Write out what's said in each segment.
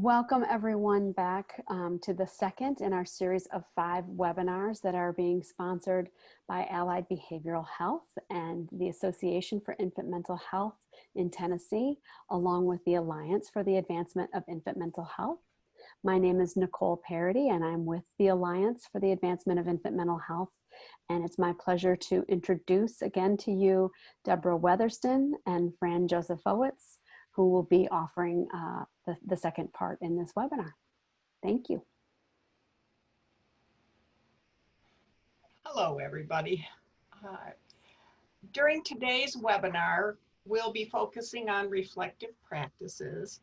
Welcome everyone back to the second in our series of 5 webinars that are being sponsored by Allied Behavioral Health and the Association for Infant Mental Health in Tennessee, along with the Alliance for the Advancement of Infant Mental Health. My name is Nicole Parody and I'm with the Alliance for the Advancement of Infant Mental Health. And it's my pleasure to introduce again to you Deborah Weatherston and Fran Jozefowicz, who will be offering the second part in this webinar. Thank you. Hello, everybody. During today's webinar, we'll be focusing on reflective practices.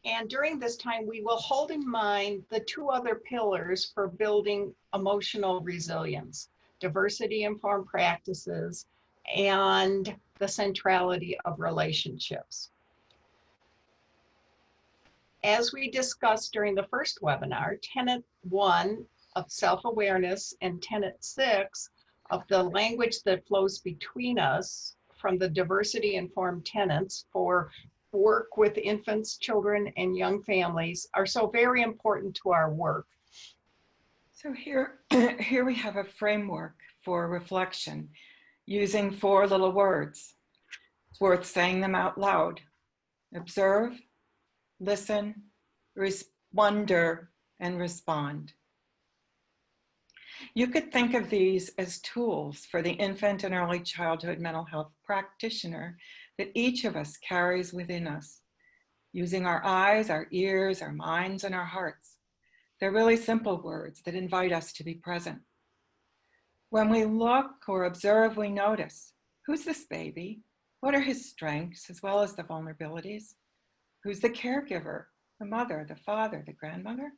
And during this time, we will hold in mind the 2 other pillars for building emotional resilience: diversity-informed practices and the centrality of relationships. As we discussed during the first webinar, Tenet 1 of self-awareness and Tenet 6 of the language that flows between us from the diversity-informed tenets for work with infants, children, and young families are so very important to our work. So here we have a framework for reflection using 4 little words. It's worth saying them out loud. Observe, listen, wonder, and respond. You could think of these as tools for the infant and early childhood mental health practitioner that each of us carries within us, using our eyes, our ears, our minds, and our hearts. They're really simple words that invite us to be present. When we look or observe, we notice, who's this baby? What are his strengths as well as the vulnerabilities? Who's the caregiver, the mother, the father, the grandmother?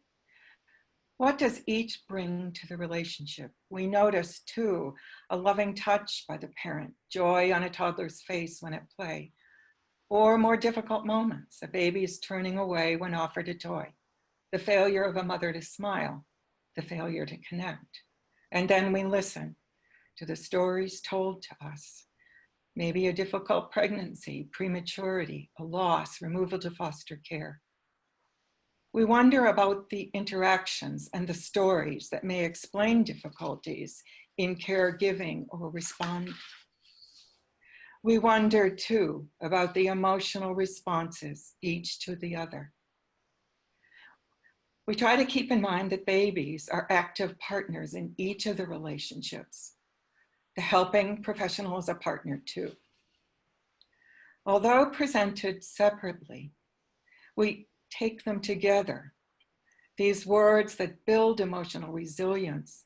What does each bring to the relationship? We notice too, a loving touch by the parent, joy on a toddler's face when at play, or more difficult moments, a baby's turning away when offered a toy, the failure of a mother to smile, the failure to connect. And then we listen to the stories told to us. Maybe a difficult pregnancy, prematurity, a loss, removal to foster care. We wonder about the interactions and the stories that may explain difficulties in caregiving or responding. We wonder too about the emotional responses, each to the other. We try to keep in mind that babies are active partners in each of the relationships. The helping professional is a partner too. Although presented separately, we take them together. These words that build emotional resilience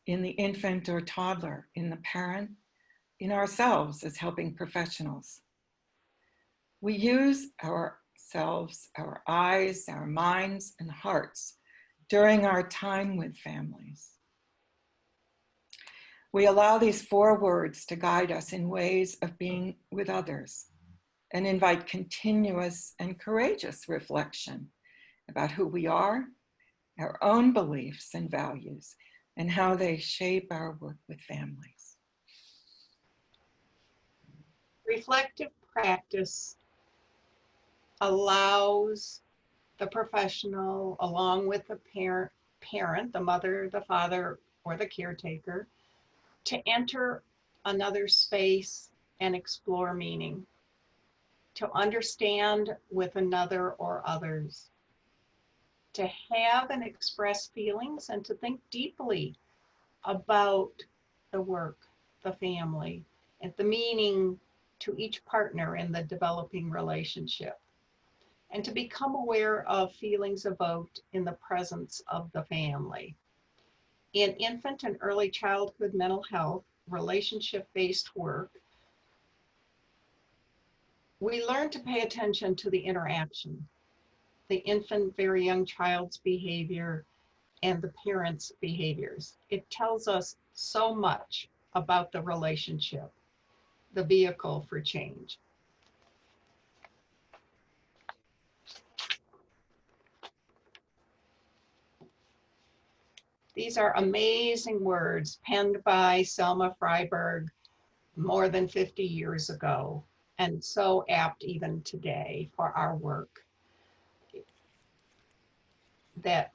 in the infant or toddler, in the parent, in ourselves as helping professionals. We use ourselves, our eyes, our minds, and hearts during our time with families. We allow these 4 words to guide us in ways of being with others and invite continuous and courageous reflection about who we are, our own beliefs and values, and how they shape our work with families. Reflective practice allows the professional, along with the parent, the mother, the father, or the caretaker, to enter another space and explore meaning, to understand with another or others, to have and express feelings, and to think deeply about the work, the family, and the meaning to each partner in the developing relationship, and to become aware of feelings evoked in the presence of the family. In infant and early childhood mental health, relationship-based work, we learn to pay attention to the interaction, the infant, very young child's behavior, and the parent's behaviors. It tells us so much about the relationship, the vehicle for change. These are amazing words penned by Selma Freiberg more than 50 years ago, and so apt even today for our work. that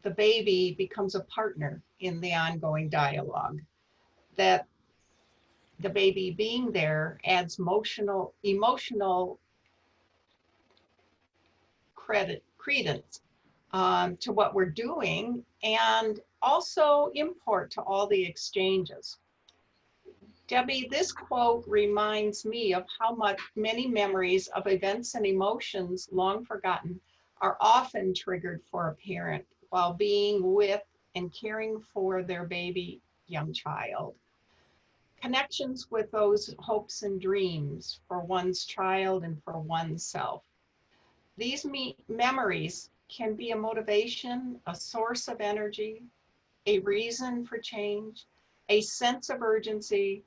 the baby becomes a partner in the ongoing dialogue, that the baby being there adds emotional credence to what we're doing, and also import to all the exchanges. Debbie, this quote reminds me of how many memories of events and emotions long forgotten are often triggered for a parent while being with and caring for their baby young child. Connections with those hopes and dreams for one's child and for oneself. These memories can be a motivation, a source of energy, a reason for change, a sense of urgency,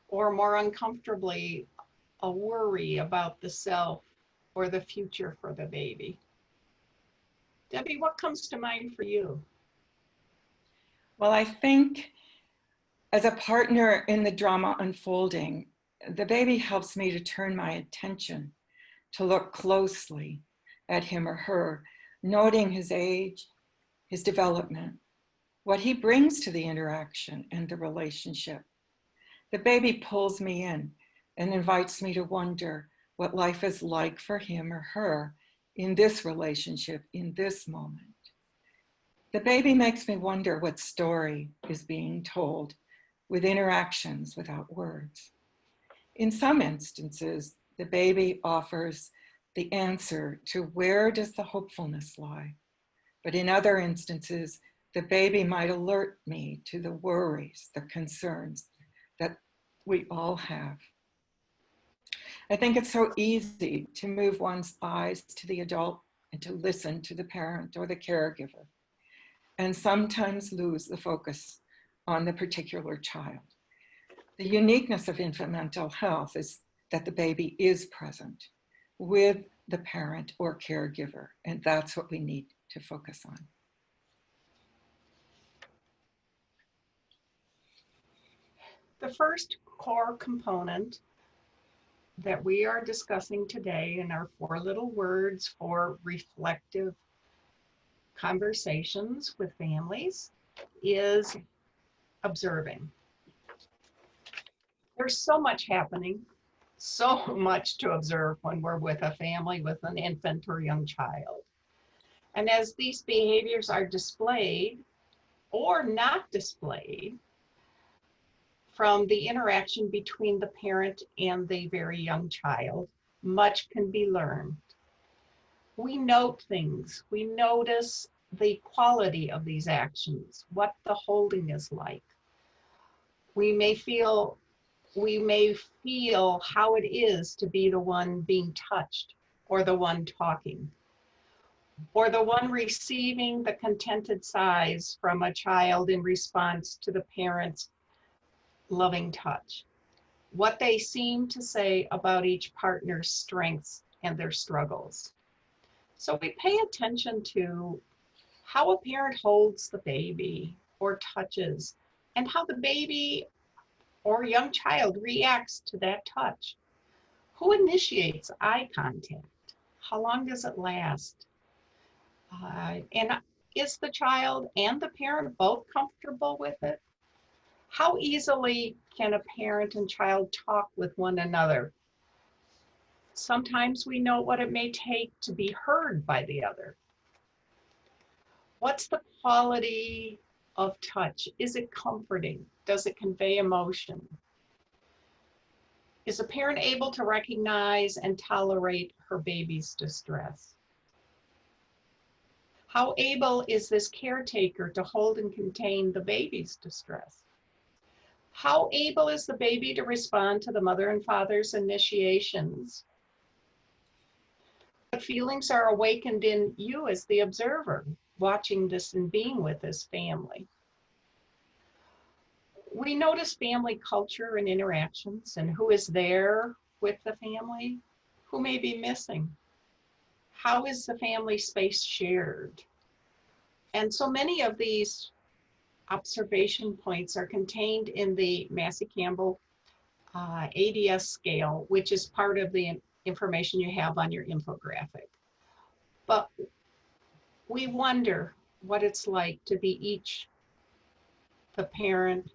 or more uncomfortably, a worry about the self or the future for the baby. Debbie, what comes to mind for you? Well, I think as a partner in the drama unfolding, the baby helps me to turn my attention, to look closely at him or her, noting his age, his development, what he brings to the interaction and the relationship. The baby pulls me in and invites me to wonder what life is like for him or her in this relationship, in this moment. The baby makes me wonder what story is being told with interactions without words. In some instances, the baby offers the answer to where does the hopefulness lie? But in other instances, the baby might alert me to the worries, the concerns that we all have. I think it's so easy to move one's eyes to the adult and to listen to the parent or the caregiver, and sometimes lose the focus on the particular child. The uniqueness of infant mental health is that the baby is present with the parent or caregiver, and that's what we need to focus on. The first core component that we are discussing today in our 4 little words for reflective conversations with families is observing. There's so much happening, so much to observe when we're with a family with an infant or young child. And as these behaviors are displayed or not displayed from the interaction between the parent and the very young child, much can be learned. We note things, we notice the quality of these actions, what the holding is like. We may feel how it is to be the one being touched, or the one talking, or the one receiving the contented sighs from a child in response to the parent's loving touch. What they seem to say about each partner's strengths and their struggles. So we pay attention to how a parent holds the baby or touches, and how the baby or young child reacts to that touch. Who initiates eye contact? How long does it last? And is the child and the parent both comfortable with it? How easily can a parent and child talk with one another? Sometimes we know what it may take to be heard by the other. What's the quality of touch? Is it comforting? Does it convey emotion? Is a parent able to recognize and tolerate her baby's distress? How able is this caretaker to hold and contain the baby's distress? How able is the baby to respond to the mother and father's initiations? What feelings are awakened in you as the observer, watching this and being with this family? We notice family culture and interactions, and who is there with the family, who may be missing. How is the family space shared? And so many of these observation points are contained in the Massey-Campbell ADS scale, which is part of the information you have on your infographic. But we wonder, what it's like to be each the parent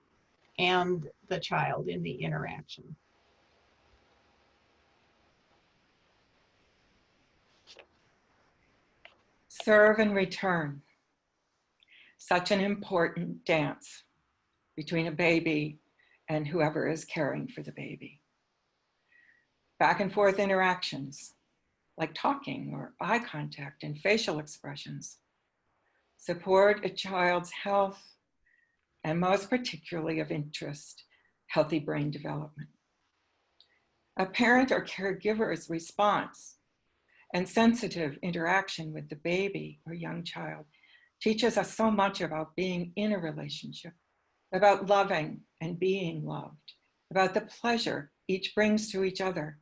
and the child in the interaction. Serve and return. Such an important dance between a baby and whoever is caring for the baby. Back and forth interactions, like talking or eye contact and facial expressions, support a child's health and most particularly of interest, healthy brain development. A parent or caregiver's response and sensitive interaction with the baby or young child teaches us so much about being in a relationship, about loving and being loved, about the pleasure each brings to each other,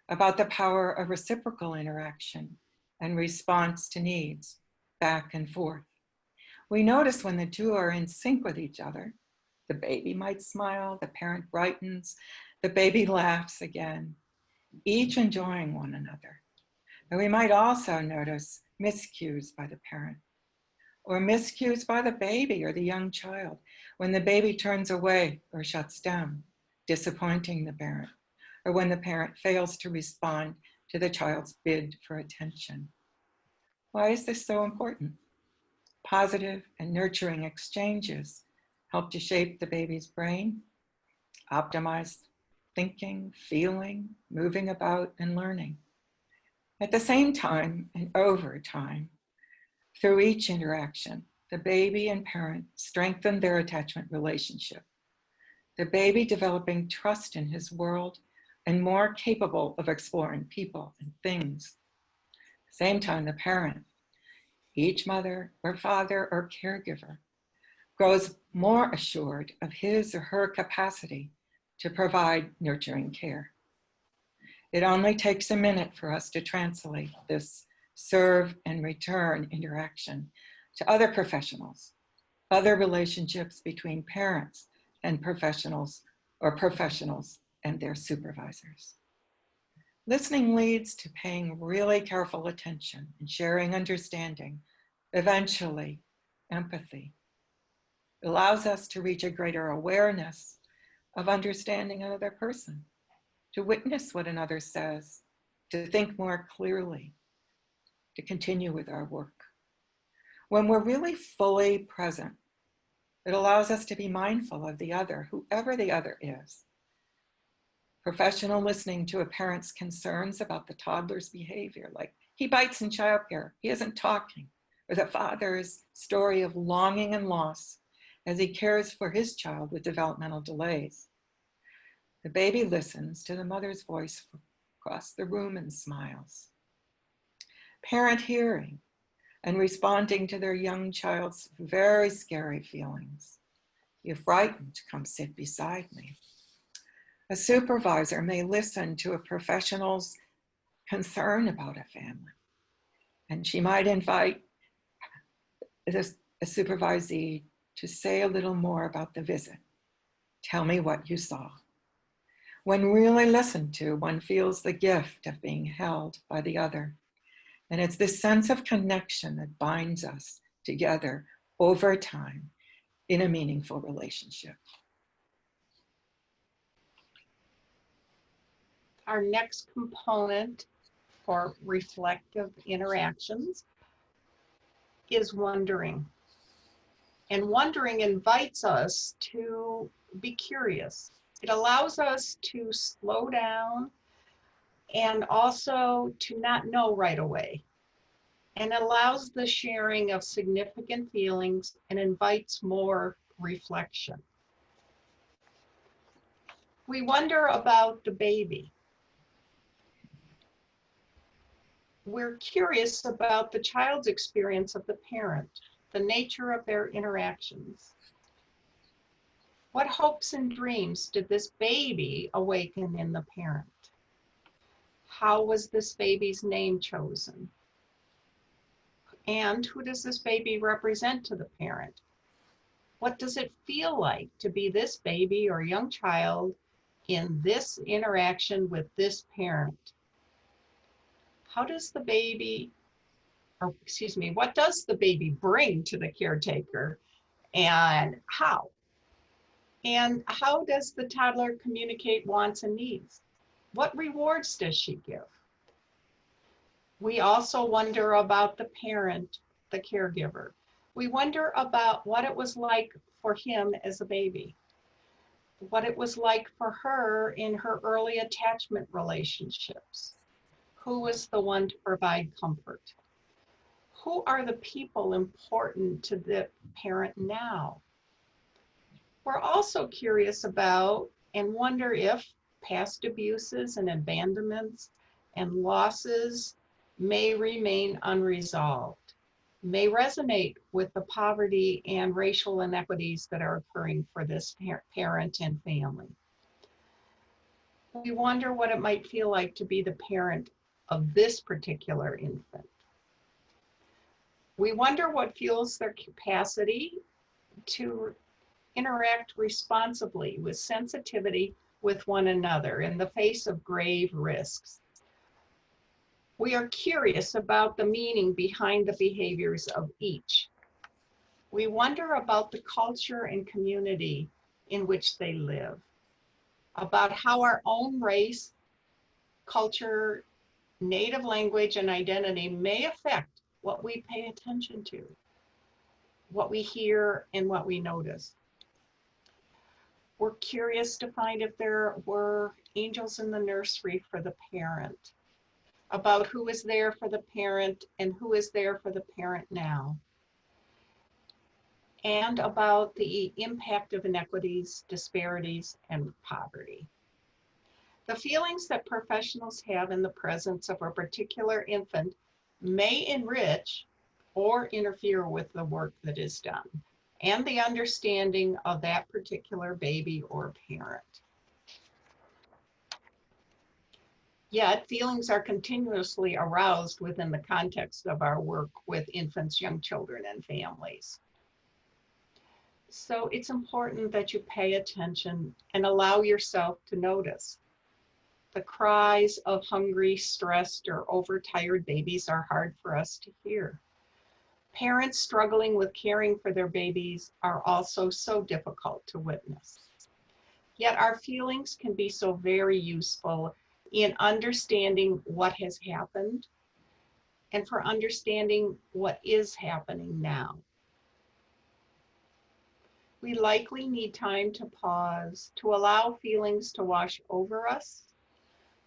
about the power of reciprocal interaction and response to needs, back and forth. We notice when the two are in sync with each other. The baby might smile, the parent brightens, the baby laughs again, each enjoying one another. And we might also notice miscues by the parent, or miscues by the baby or the young child when the baby turns away or shuts down, disappointing the parent, or when the parent fails to respond to the child's bid for attention. Why is this so important? Positive and nurturing exchanges help to shape the baby's brain, optimize thinking, feeling, moving about, and learning. At the same time and over time, through each interaction, the baby and parent strengthen their attachment relationship. The baby developing trust in his world and more capable of exploring people and things. Same time, the parent, each mother or father or caregiver, grows more assured of his or her capacity to provide nurturing care. It only takes a minute for us to translate this serve and return interaction to other professionals, other relationships between parents and professionals or professionals and their supervisors. Listening leads to paying really careful attention and sharing understanding, eventually empathy. It allows us to reach a greater awareness of understanding another person, to witness what another says, to think more clearly, to continue with our work. When we're really fully present, it allows us to be mindful of the other, whoever the other is. Professional listening to a parent's concerns about the toddler's behavior, like he bites in childcare, he isn't talking, or the father's story of longing and loss as he cares for his child with developmental delays. The baby listens to the mother's voice across the room and smiles. Parent hearing and responding to their young child's very scary feelings. You're frightened, come sit beside me. A supervisor may listen to a professional's concern about a family, and she might invite a supervisee to say a little more about the visit. Tell me what you saw. When really listened to, one feels the gift of being held by the other. And it's this sense of connection that binds us together over time in a meaningful relationship. Our next component for reflective interactions is wondering. And wondering invites us to be curious. It allows us to slow down and also to not know right away. And allows the sharing of significant feelings and invites more reflection. We wonder about the baby. We're curious about the child's experience of the parent, the nature of their interactions. What hopes and dreams did this baby awaken in the parent? How was this baby's name chosen? And who does this baby represent to the parent? What does it feel like to be this baby or young child in this interaction with this parent? How does the baby or excuse me, what does the baby bring to the caretaker, and how? And how does the toddler communicate wants and needs? What rewards does she give? We also wonder about the parent, the caregiver. We wonder about what it was like for him as a baby, what it was like for her in her early attachment relationships. Who was the one to provide comfort? Who are the people important to the parent now? We're also curious about and wonder if past abuses and abandonments and losses may remain unresolved, may resonate with the poverty and racial inequities that are occurring for this parent and family. We wonder what it might feel like to be the parent of this particular infant. We wonder what fuels their capacity to interact responsibly with sensitivity with one another in the face of grave risks. We are curious about the meaning behind the behaviors of each. We wonder about the culture and community in which they live, about how our own race, culture, native language, and identity may affect what we pay attention to, what we hear, and what we notice. We're curious to find if there were angels in the nursery for the parent, about who is there for the parent and who is there for the parent now, and about the impact of inequities, disparities, and poverty. The feelings that professionals have in the presence of a particular infant may enrich or interfere with the work that is done and the understanding of that particular baby or parent. Yet, feelings are continuously aroused within the context of our work with infants, young children, and families. So it's important that you pay attention and allow yourself to notice. The cries of hungry, stressed, or overtired babies are hard for us to hear. Parents struggling with caring for their babies are also so difficult to witness. Yet our feelings can be so very useful in understanding what has happened and for understanding what is happening now. We likely need time to pause, to allow feelings to wash over us,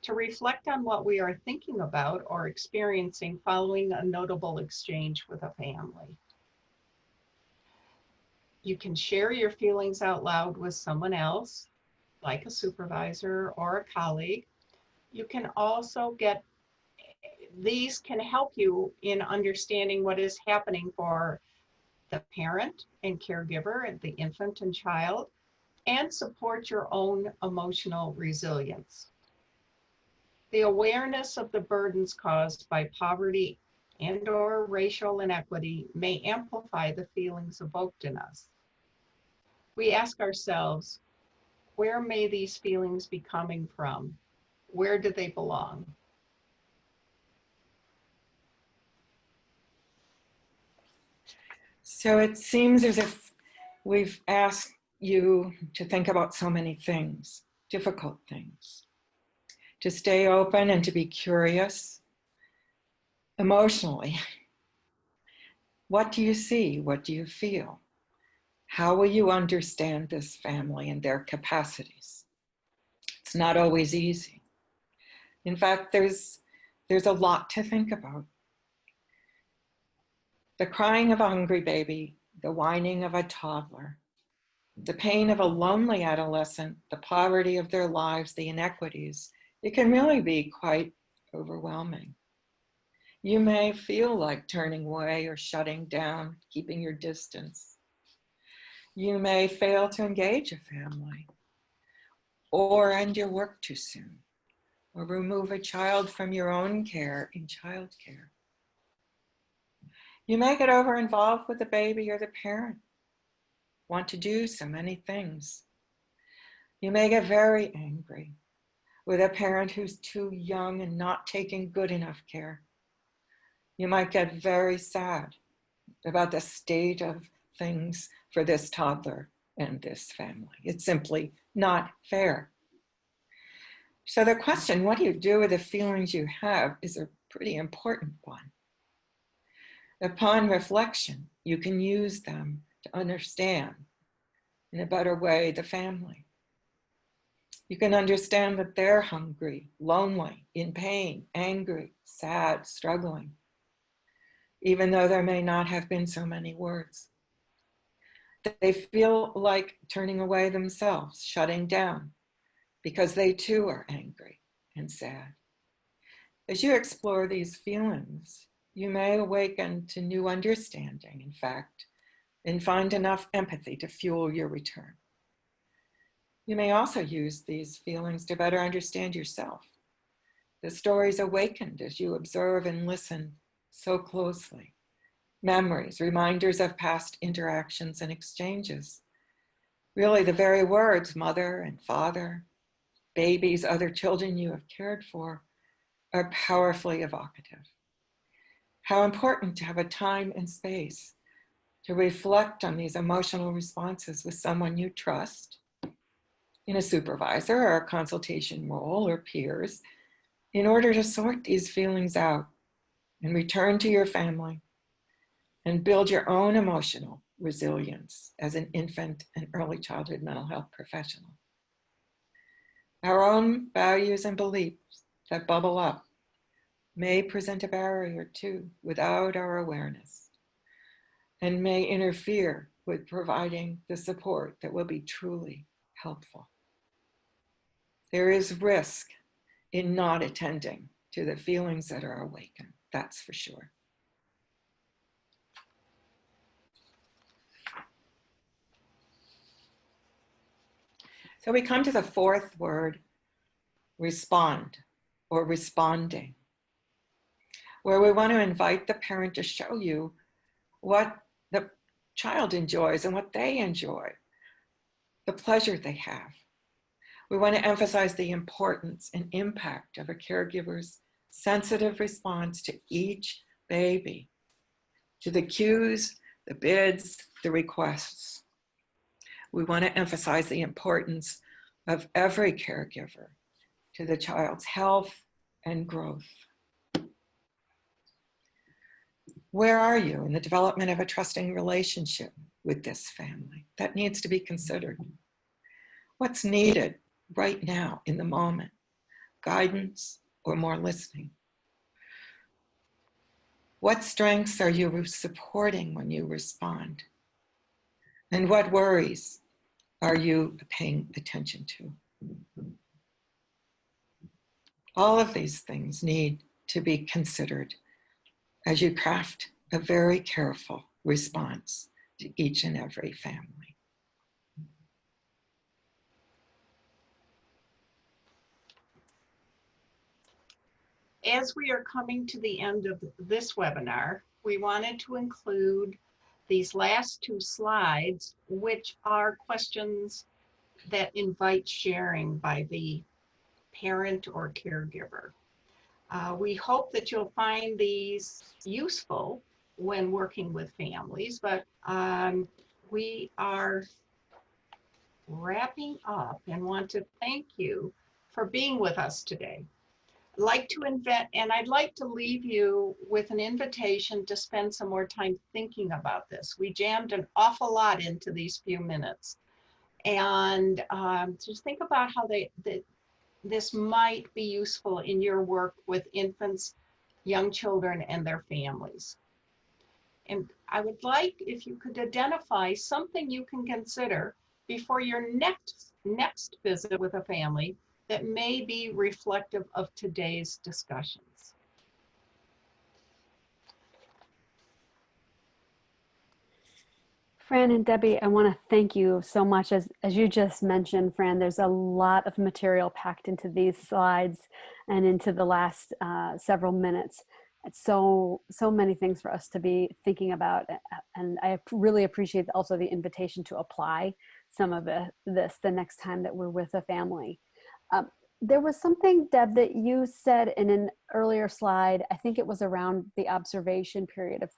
to reflect on what we are thinking about or experiencing following a notable exchange with a family. You can share your feelings out loud with someone else, like a supervisor or a colleague. You can also these can help you in understanding what is happening for the parent and caregiver and the infant and child, and support your own emotional resilience. The awareness of the burdens caused by poverty and/or racial inequity may amplify the feelings evoked in us. We ask ourselves, where may these feelings be coming from? Where do they belong? So it seems as if we've asked you to think about so many things, difficult things, to stay open and to be curious emotionally. What do you see? What do you feel? How will you understand this family and their capacities? It's not always easy. In fact, there's a lot to think about. The crying of a hungry baby, the whining of a toddler, the pain of a lonely adolescent, the poverty of their lives, the inequities, it can really be quite overwhelming. You may feel like turning away or shutting down, keeping your distance. You may fail to engage a family, or end your work too soon, or remove a child from your own care in childcare. You may get over-involved with the baby or the parent, want to do so many things. You may get very angry with a parent who's too young and not taking good enough care. You might get very sad about the state of things for this toddler and this family. It's simply not fair. So the question, what do you do with the feelings you have, is a pretty important one. Upon reflection, you can use them to understand in a better way the family. You can understand that they're hungry, lonely, in pain, angry, sad, struggling, even though there may not have been so many words. They feel like turning away themselves, shutting down, because they too are angry and sad. As you explore these feelings, you may awaken to new understanding, in fact, and find enough empathy to fuel your return. You may also use these feelings to better understand yourself. The stories awakened as you observe and listen so closely. Memories, reminders of past interactions and exchanges. Really, the very words mother and father, babies, other children you have cared for, are powerfully evocative. How important to have a time and space to reflect on these emotional responses with someone you trust, in a supervisor or a consultation role or peers, in order to sort these feelings out and return to your family and build your own emotional resilience as an infant and early childhood mental health professional. Our own values and beliefs that bubble up may present a barrier too without our awareness, and may interfere with providing the support that will be truly helpful. There is risk in not attending to the feelings that are awakened, that's for sure. So we come to the fourth word, respond or responding, where we want to invite the parent to show you what the child enjoys and what they enjoy, the pleasure they have. We want to emphasize the importance and impact of a caregiver's sensitive response to each baby, to the cues, the bids, the requests. We want to emphasize the importance of every caregiver to the child's health and growth. Where are you in the development of a trusting relationship with this family? That needs to be considered. What's needed right now in the moment? Guidance or more listening? What strengths are you supporting when you respond? And what worries are you paying attention to? All of these things need to be considered as you craft a very careful response to each and every family. As we are coming to the end of this webinar, we wanted to include these last two slides, which are questions that invite sharing by the parent or caregiver. We hope that you'll find these useful when working with families, but we are wrapping up and want to thank you for being with us today. I'd like to leave you with an invitation to spend some more time thinking about this. We jammed an awful lot into these few minutes, and just think about how this might be useful in your work with infants, young children, and their families. And I would like if you could identify something you can consider before your next visit with a family that may be reflective of today's discussions. Fran and Debbie, I want to thank you so much. As you just mentioned, Fran, there's a lot of material packed into these slides and into the last several minutes. It's so many things for us to be thinking about. And I really appreciate also the invitation to apply some of this the next time that we're with a family. There was something, Deb, that you said in an earlier slide. I think it was around the observation period of,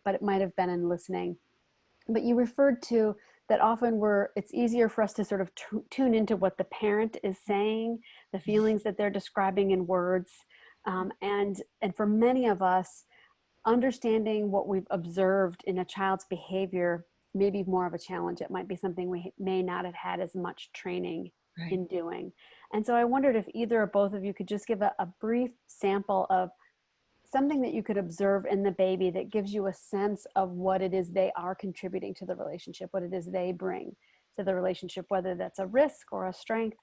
but it might have been in listening. But you referred to that often it's easier for us to sort of tune into what the parent is saying, the feelings that they're describing in words. And for many of us, understanding what we've observed in a child's behavior may be more of a challenge. It might be something we may not have had as much training in doing. And so I wondered if either or both of you could just give a brief sample of something that you could observe in the baby that gives you a sense of what it is they are contributing to the relationship, what it is they bring to the relationship, whether that's a risk or a strength.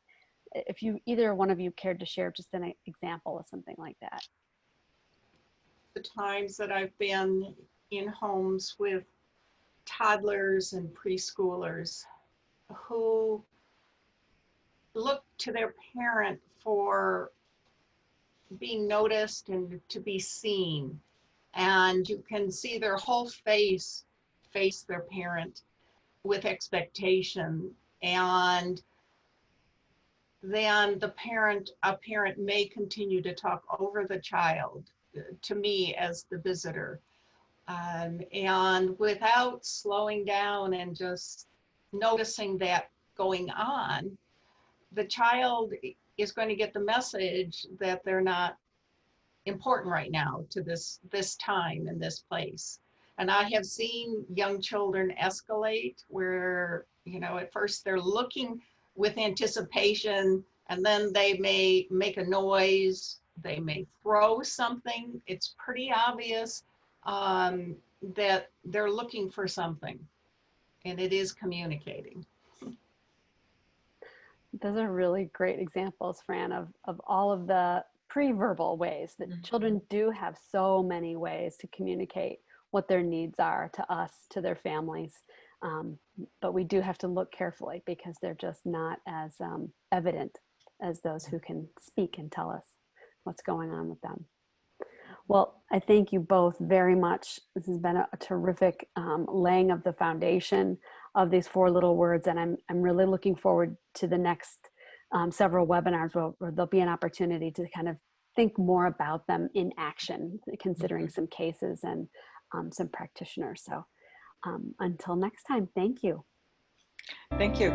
If either one of you cared to share just an example of something like that. The times that I've been in homes with toddlers and preschoolers who look to their parent for being noticed and to be seen. And you can see their whole face their parent with expectation. And then a parent may continue to talk over the child to me as the visitor. And without slowing down and just noticing that going on, the child is going to get the message that they're not important right now to this time and this place. And I have seen young children escalate where, at first they're looking with anticipation, and then they may make a noise, they may throw something. It's pretty obvious that they're looking for something, and it is communicating. Those are really great examples, Fran, of all of the pre-verbal ways that children do have so many ways to communicate what their needs are to us, to their families. But we do have to look carefully because they're just not as evident as those who can speak and tell us what's going on with them. Well, I thank you both very much. This has been a terrific laying of the foundation of these 4 little words, and I'm really looking forward to the next several webinars where there'll be an opportunity to kind of think more about them in action, considering some cases and some practitioners. So until next time, thank you. Thank you.